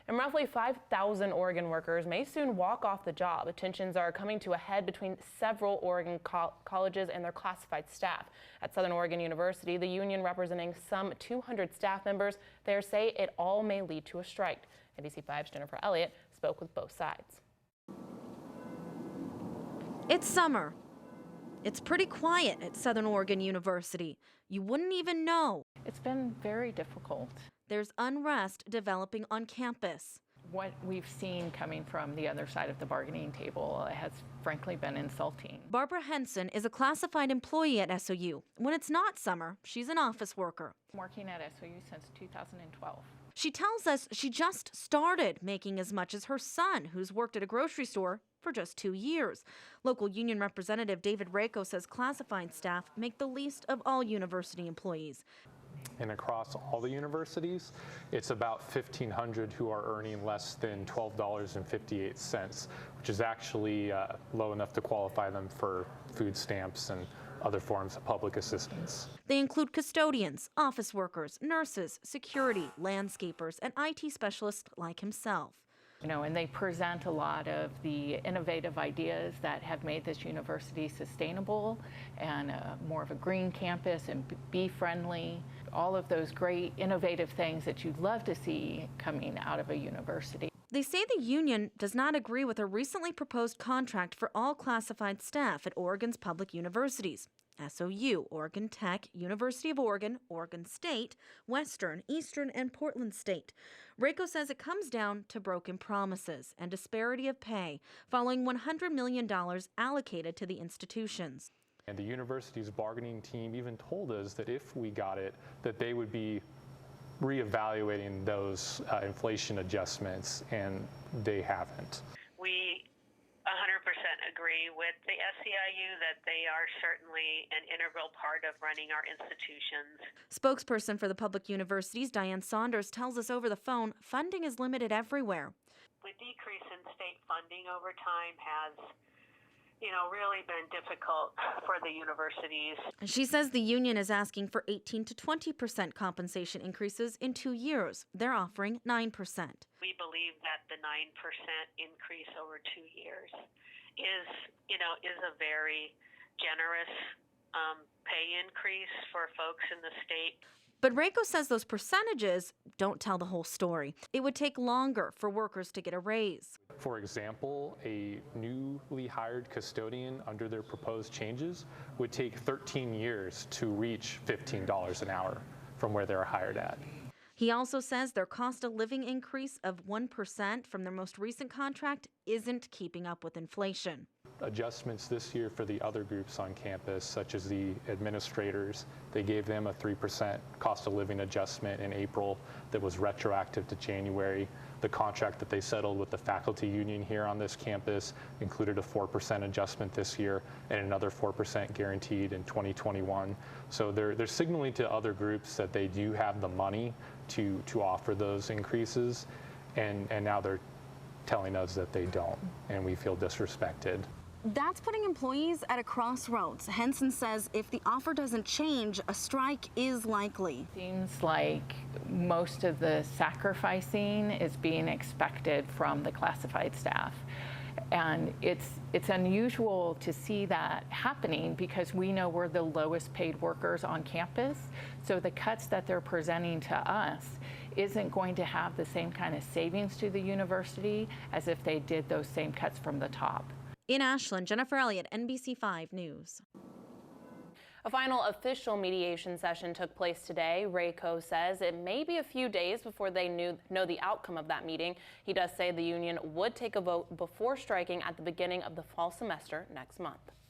And roughly 5,000 Oregon workers may soon walk off the job. Tensions are coming to a head between several Oregon colleges and their classified staff. At Southern Oregon University, the union representing some 200 staff members there say it all may lead to a strike. NBC5's Jennifer Elliott spoke with both sides. It's summer. It's pretty quiet at Southern Oregon University. You wouldn't even know. It's been very difficult. There's unrest developing on campus. What we've seen coming from the other side of the bargaining table has frankly been insulting. Barbara Henson is a classified employee at SOU. When it's not summer, she's an office worker. I'm working at SOU since 2012. She tells us she just started making as much as her son, who's worked at a grocery store for just 2 years. Local union representative David Rako says classified staff make the least of all university employees. And across all the universities, it's about 1,500 who are earning less than $12.58, which is actually low enough to qualify them for food stamps and other forms of public assistance. They include custodians, office workers, nurses, security, landscapers, and IT specialists like himself. You know, and they present a lot of the innovative ideas that have made this university sustainable and more of a green campus and bee friendly. All of those great innovative things that you'd love to see coming out of a university. They say the union does not agree with a recently proposed contract for all classified staff at Oregon's public universities. SOU, Oregon Tech, University of Oregon, Oregon State, Western, Eastern, and Portland State. Rako says it comes down to broken promises and disparity of pay following $100 million allocated to the institutions. And the university's bargaining team even told us that if we got it, that they would be reevaluating those inflation adjustments, and they haven't. We 100% agree with the SEIU that they are certainly an integral part of running our institutions. Spokesperson for the public universities, Diane Saunders, tells us over the phone funding is limited everywhere. The decrease in state funding over time has really been difficult for the universities. She says the union is asking for 18 to 20% compensation increases in 2 years. They're offering 9%. We believe that the 9% increase over 2 years is a very generous pay increase for folks in the state. But Rako says those percentages don't tell the whole story. It would take longer for workers to get a raise. For example, a newly hired custodian under their proposed changes would take 13 years to reach $15 an hour from where they're hired at. He also says their cost of living increase of 1% from their most recent contract isn't keeping up with inflation. Adjustments this year for the other groups on campus, such as the administrators, they gave them a 3% cost of living adjustment in April that was retroactive to January. The contract that they settled with the faculty union here on this campus included a 4% adjustment this year and another 4% guaranteed in 2021. So they're signaling to other groups that they do have the money to offer those increases, and now they're telling us that they don't, and we feel disrespected. That's putting employees at a crossroads. Henson says if the offer doesn't change, a strike is likely. Seems like most of the sacrificing is being expected from the classified staff. And it's unusual to see that happening because we know we're the lowest paid workers on campus. So the cuts that they're presenting to us isn't going to have the same kind of savings to the university as if they did those same cuts from the top. In Ashland, Jennifer Elliott, NBC5 News. A final official mediation session took place today. Rako says it may be a few days before they know the outcome of that meeting. He does say the union would take a vote before striking at the beginning of the fall semester next month.